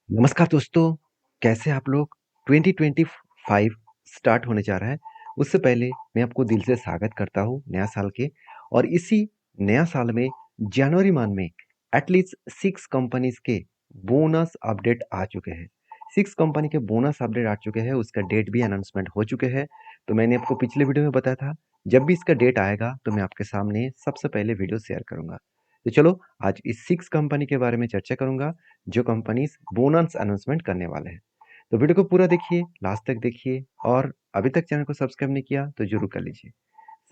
नमस्कार दोस्तों, कैसे आप लोग? 2025 स्टार्ट होने जा रहा है। उससे पहले मैं आपको दिल से स्वागत करता हूँ नया साल के और इसी नया साल में जनवरी मंथ में एटलीस्ट 6 कंपनीज़ के बोनस अपडेट आ चुके हैं। 6 कंपनी के बोनस अपडेट आ चुके हैं, उसका डेट भी अनाउंसमेंट हो चुके हैं। तो मैंने आपको पिछले वीडियो में बताया था, जब भी इसका डेट आएगा तो मैं आपके सामने सबसे पहले वीडियो शेयर करूँगा। तो चलो आज इस 6 कंपनी के बारे में चर्चा करूँगा जो कंपनीज बोनस अनाउंसमेंट करने वाले हैं। तो वीडियो को पूरा देखिए, लास्ट तक देखिए और अभी तक चैनल को सब्सक्राइब नहीं किया तो जरूर कर लीजिए।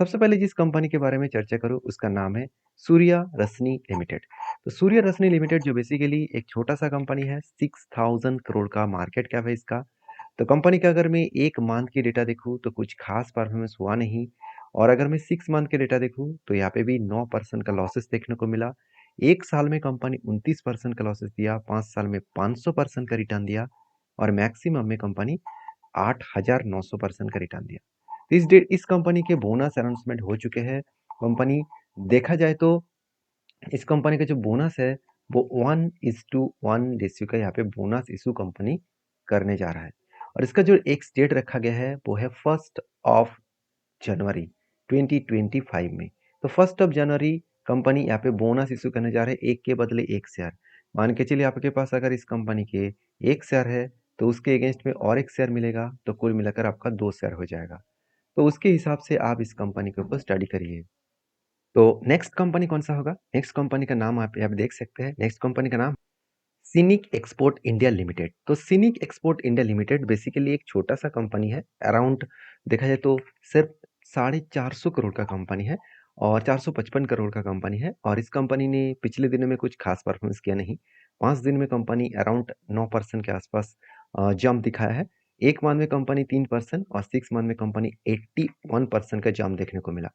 सबसे पहले जिस कंपनी के बारे में चर्चा करूँ उसका नाम है सूर्या रश्मि लिमिटेड। तो सूर्या रश्मि लिमिटेड जो बेसिकली एक छोटा सा कंपनी है, 6000 करोड़ का मार्केट कैप है इसका। तो कंपनी का अगर मैं एक मंथ की डेटा देखूँ तो कुछ खास परफॉर्मेंस हुआ नहीं और अगर मैं 6 मंथ के डेटा देखूँ तो यहाँ पे भी 9% का लॉसेस देखने को मिला। एक साल में कंपनी 29% का लॉसेस दिया, 5 साल में 500% का रिटर्न दिया और मैक्सिमम में कंपनी 8900% का रिटर्न दिया। तो इस कंपनी के बोनस अनाउंसमेंट हो चुके हैं। कंपनी देखा जाए तो इस कंपनी का जो बोनस है वो 1:1 रेशियो का यहाँ पे बोनस इशू कंपनी करने जा रहा है और इसका जो एक डेट रखा गया है वो है 1 ऑफ जनवरी 2025 में। तो 1 ऑफ जनवरी कंपनी यहाँ पे बोनस इशू करने जा रहे हैं, एक के बदले एक शेयर। मान के चलिए आपके पास अगर इस कंपनी के एक शेयर है तो उसके अगेंस्ट में और एक शेयर मिलेगा तो कुल मिलाकर आपका 2 शेयर हो जाएगा। तो उसके हिसाब से आप इस कंपनी के ऊपर स्टडी करिए। तो नेक्स्ट कंपनी कौन सा होगा? नेक्स्ट कंपनी का नाम आप यहाँ पे देख सकते हैं। नेक्स्ट कंपनी का नाम सिनिक एक्सपोर्ट इंडिया लिमिटेड। तो scenic export India limited basically एक छोटा सा कंपनी है। अराउंड देखा जाए तो सिर्फ 450 करोड़ का कंपनी है और 455 करोड़ का कंपनी है और इस कंपनी ने पिछले दिनों में कुछ खास परफॉर्मेंस किया नहीं। 5 दिन में कंपनी अराउंड 9% के आसपास जंप दिखाया है। एक मंथ में कंपनी 3% और 6 मंथ में कंपनी 81% का जंप देखने को मिला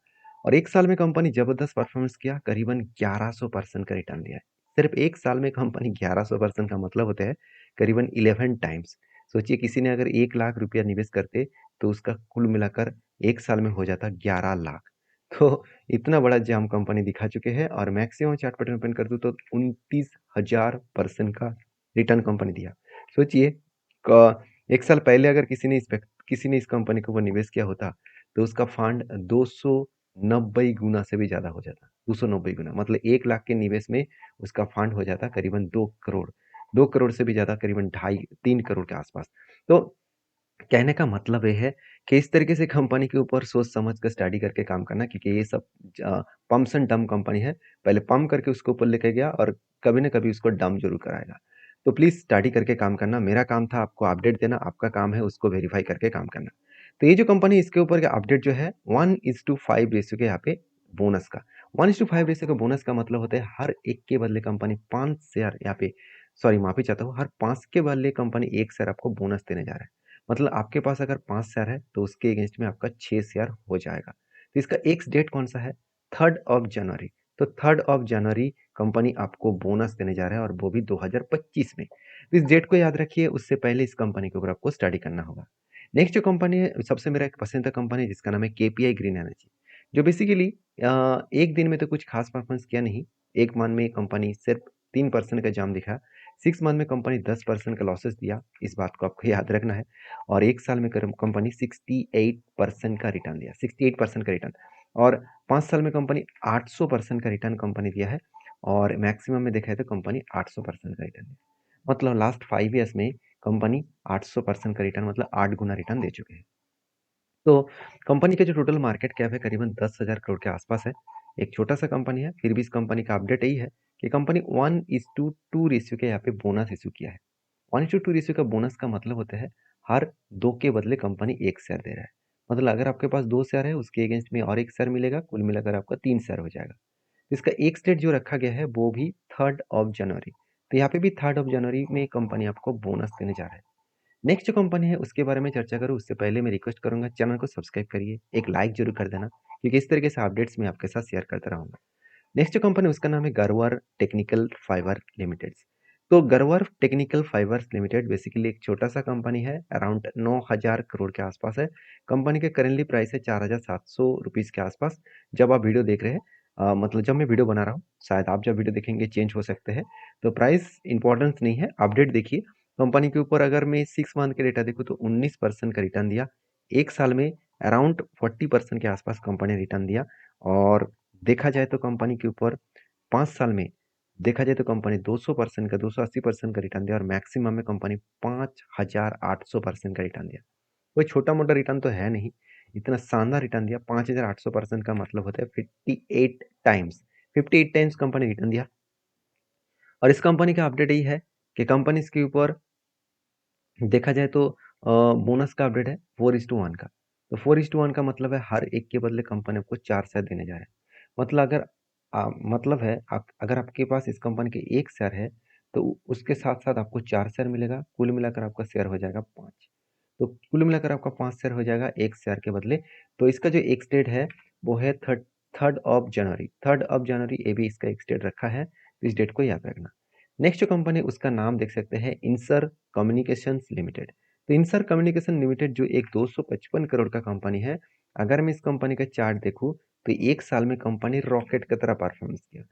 और एक साल में कंपनी जबरदस्त परफॉर्मेंस किया, करीबन 1100% का रिटर्न दिया है। सिर्फ एक साल में कंपनी 1100% का मतलब होता है करीबन 11 टाइम्स। सोचिए किसी ने अगर 1 लाख रुपया निवेश करते तो उसका कुल मिलाकर एक साल में हो जाता 11 लाख। तो इतना बड़ा जंप कंपनी दिखा चुके हैं और मैक्सिमम चार्ट पैटर्न ओपन कर दूं तो 29,000% का रिटर्न कंपनी दिया। सोचिए एक साल पहले अगर किसी ने इस कंपनी को वो निवेश किया होता तो उसका फंड 290 गुना से भी ज्यादा हो जाता। 290 गुना मतलब 1 लाख के निवेश में उसका फंड हो जाता करीबन 2 करोड़। 2 करोड़ से भी ज्यादा, करीबन 2.5-3 करोड़ के आसपास। तो कहने का मतलब ये है कि इस तरीके से कंपनी के ऊपर सोच समझ कर स्टडी करके काम करना, क्योंकि ये सब पम्प्स एंड डंप कंपनी है। पहले पंप करके उसको ऊपर लेके गया और कभी ना कभी उसको डंप जरूर कराएगा। तो प्लीज स्टडी करके काम करना। मेरा काम था आपको अपडेट देना, आपका काम है उसको वेरीफाई करके काम करना। तो ये जो कंपनी, इसके ऊपर का अपडेट जो है 1:5 रेशियो के यहाँ पे बोनस का 1:5 रेशियो का बोनस का मतलब होता है हर एक के बदले कंपनी 5 शेयर यहाँ पे, सॉरी माफी चाहता हूँ, हर 5 के बदले कंपनी 1 शेयर आपको बोनस देने जा रहा है। मतलब आपके पास अगर 5 शेयर है तो उसके अगेंस्ट में आपका 6 शेयर हो जाएगा। तो इसका एक्स डेट कौन सा है? 3 ऑफ जनवरी। तो 3 ऑफ जनवरी कंपनी आपको बोनस देने जा रहा है और वो भी 2025 में। तो इस डेट को याद रखिए, उससे पहले इस कंपनी के ऊपर आपको स्टडी करना होगा। नेक्स्ट जो कंपनी है, सबसे मेरा एक पसंदीदा कंपनी है जिसका नाम है केपीआई ग्रीन एनर्जी। जो बेसिकली एक दिन में तो कुछ खास परफॉर्मेंस किया नहीं। एक मंथ में कंपनी सिर्फ 3% का जाम दिखा। 6 मंथ में कंपनी 10% का लॉसेस दिया, इस बात को आपको याद रखना है। और एक साल में कंपनी 68% का रिटर्न दिया, 68% का रिटर्न। और 5 साल में कंपनी 800% का रिटर्न कंपनी दिया है और मैक्सिमम में देखा है तो कंपनी 800% का रिटर्न दिया। मतलब लास्ट 5 ईयर्स में कंपनी 800% का रिटर्न, मतलब 8 गुना रिटर्न दे चुके हैं। तो कंपनी का जो टोटल मार्केट कैप है करीबन 10,000 करोड़ के आसपास है। एक छोटा सा कंपनी है, फिर भी इस कंपनी का अपडेट यही है कि कंपनी 1:2 रेशियो के यहाँ पे बोनस इशू किया है। 1:2 रेशियो का बोनस का मतलब होता है हर 2 के बदले कंपनी 1 शेयर दे रहा है। मतलब अगर आपके पास 2 शेयर है उसके अगेंस्ट में और 1 शेयर मिलेगा, कुल मिलाकर आपका 3 शेयर हो जाएगा। इसका एक डेट जो रखा गया है वो भी 3 ऑफ जनवरी। तो यहाँ पे भी 3 ऑफ जनवरी में कंपनी आपको बोनस देने जा रहा है। नेक्स्ट जो कंपनी है उसके बारे में चर्चा करूँ उससे पहले मैं रिक्वेस्ट करूंगा चैनल को सब्सक्राइब करिए, एक लाइक जरूर कर देना, क्योंकि इस तरीके से अपडेट्स मैं आपके साथ शेयर करता रहूंगा। नेक्स्ट जो कंपनी उसका नाम है गरवार टेक्निकल फाइबर लिमिटेड। तो Garware technical fibres limited basically एक छोटा सा कंपनी है, अराउंड 9,000 करोड़ के आसपास है। कंपनी के करेंटली प्राइस है 4,700 रुपीज के आसपास। जब आप वीडियो देख रहे हैं, मतलब जब मैं वीडियो बना रहा हूँ, शायद आप जब वीडियो देखेंगे चेंज हो सकते हैं। तो प्राइस इंपॉर्टेंस नहीं है, अपडेट देखिए। कंपनी के ऊपर अगर मैं 6 मंथ के डेटा देखूँ तो 19% का रिटर्न दिया। एक साल में अराउंड 40% के आसपास कंपनी ने रिटर्न दिया। और देखा जाए तो कंपनी के ऊपर 5 साल में देखा जाए तो कंपनी 200% का 280% का रिटर्न दिया और मैक्सिमम में कंपनी 5800% का रिटर्न दिया। कोई छोटा-मोटा रिटर्न तो है नहीं, इतना शानदार रिटर्न दिया। 5800% का मतलब होता है 58 टाइम्स, 58 टाइम्स कंपनी रिटर्न दिया। और इस कंपनी का अपडेट यही है कि कंपनी इसके ऊपर देखा जाए तो बोनस का अपडेट है 4:1 का। तो 4:1 का मतलब है हर एक के बदले कंपनी आपको 4 शेयर देने जा रहा है। मतलब अगर मतलब है अगर आपके पास इस कंपनी के 1 शेयर है, तो उसके साथ-साथ आपको 4 शेयर मिलेगा, कुल मिलाकर आपका शेयर हो जाएगा 5। तो कुल मिलाकर आपका 5 शेयर हो जाएगा 1 शेयर के बदले। तो इसका जो एक्स डेट है, वो है 3rd of January. 3rd of January ये भी इसका एक्स डेट रखा है, तो इस डेट को याद रखना। नेक्स्ट जो कंपनी उसका नाम देख सकते हैं इंसर कम्युनिकेशंस लिमिटेड। तो इंसर कम्युनिकेशन लिमिटेड जो एक 255 करोड़ का कंपनी है, अगर मैं इस कंपनी का चार्ट देखूं तो एक साल में कंपनी रॉकेट की तरह परफॉर्मेंस किया।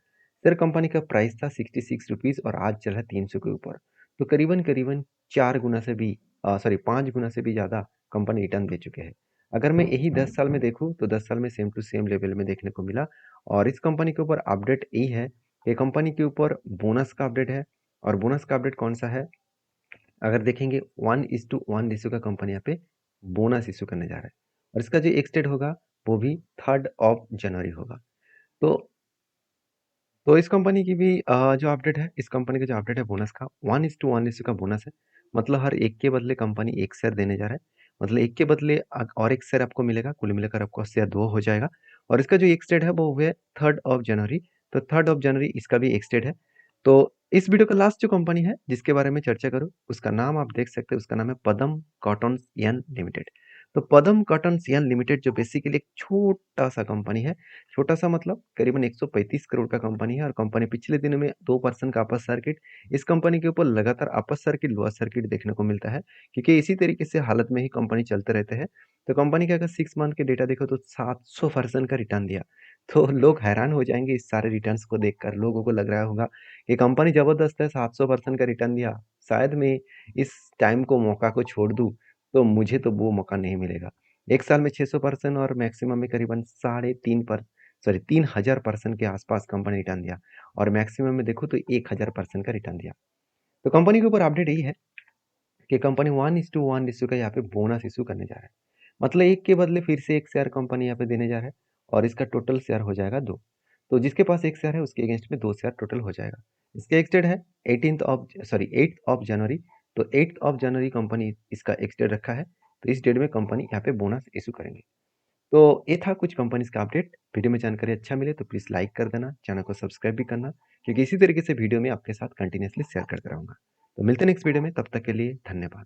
सर कंपनी का प्राइस था 66 रुपीज और आज चल रहा है 300 के ऊपर। तो करीबन करीबन 4 गुना से भी 5 गुना से भी ज़्यादा कंपनी रिटर्न दे चुके हैं। अगर मैं यही 10 साल में देखूं तो 10 साल में सेम टू सेम लेवल में देखने को मिला। और इस कंपनी के ऊपर अपडेट यही है कि कंपनी के ऊपर बोनस का अपडेट है। और बोनस का अपडेट कौन सा है, अगर देखेंगे 1:1 रेशियो का कंपनी यहाँ पे बोनस इशू करने जा रहा है। और इसका जो एक्स डेट होगा वो भी 3rd ऑफ जनवरी होगा। तो इस कंपनी की भी जो अपडेट है, इस कंपनी का जो अपडेट है बोनस का 1:1 रेशियो का बोनस है। मतलब हर एक के बदले कंपनी 1 शेयर देने जा रहा है। मतलब एक के बदले और 1 शेयर आपको मिलेगा, कुल मिलाकर आपको शेयर 2 हो जाएगा। और इसका जो एक्स डेट है वो है 3rd ऑफ जनवरी। तो 3rd ऑफ जनवरी इसका भी एक्स डेट है। तो इस वीडियो का लास्ट जो कंपनी है जिसके बारे में चर्चा करूँ, उसका नाम आप देख सकते हैं, उसका नाम है पदम कॉटन्स यन लिमिटेड। तो पदम कॉटन्स यन लिमिटेड जो बेसिकली एक छोटा-सा कंपनी है, छोटा-सा मतलब करीबन 135 करोड़ का कंपनी है। और कंपनी पिछले दिनों में 2% का अपर सर्किट, इस कंपनी के ऊपर लगातार अपर सर्किट, लोअर सर्किट देखने को मिलता है, क्योंकि इसी तरीके से हालत में ही कंपनी चलते रहते हैं। तो कंपनी का अगर 6 मंथ के डेटा देखो तो 700% का रिटर्न दिया। तो लोग हैरान हो जाएँगे इस सारे रिटर्न्स को देखकर। लोगों को लग रहा होगा कि कंपनी ज़बरदस्त है, 700% का रिटर्न दिया। शायद मैं इस टाइम को मौका को छोड़ दूँ, तो मुझे तो वो मौका नहीं मिलेगा। 1 साल में 600% और मैक्सिमम में करीबन साढ़े 3000% के आसपास कंपनी रिटर्न दिया। और मैक्सिमम में देखो तो 1000% का रिटर्न दिया। तो कंपनी के ऊपर अपडेट यही है कि कंपनी 1:1 रेशियो का यहाँ पे बोनस इश्यू करने जा रहा है। मतलब 1 के बदले फिर से 1 शेयर कंपनी यहाँ पे देने जा रहा है। और इसका टोटल शेयर हो जाएगा 2। तो जिसके पास 1 शेयर है उसके अगेंस्ट में 2 शेयर टोटल हो जाएगा। इसका एक्स डेट है 8th ऑफ जनवरी। तो 8th ऑफ जनवरी कंपनी इसका एक्स डेट रखा है। तो इस डेट में कंपनी यहाँ पे बोनस इश्यू करेंगे। तो ये था कुछ कंपनीज का अपडेट। वीडियो में जानकारी अच्छा मिले तो प्लीज़ लाइक कर देना, चैनल को सब्सक्राइब भी करना, क्योंकि इसी तरीके से वीडियो में आपके साथ कंटिन्यूअसली शेयर करता रहूँगा। तो मिलते हैं नेक्स्ट वीडियो में, तब तक के लिए धन्यवाद।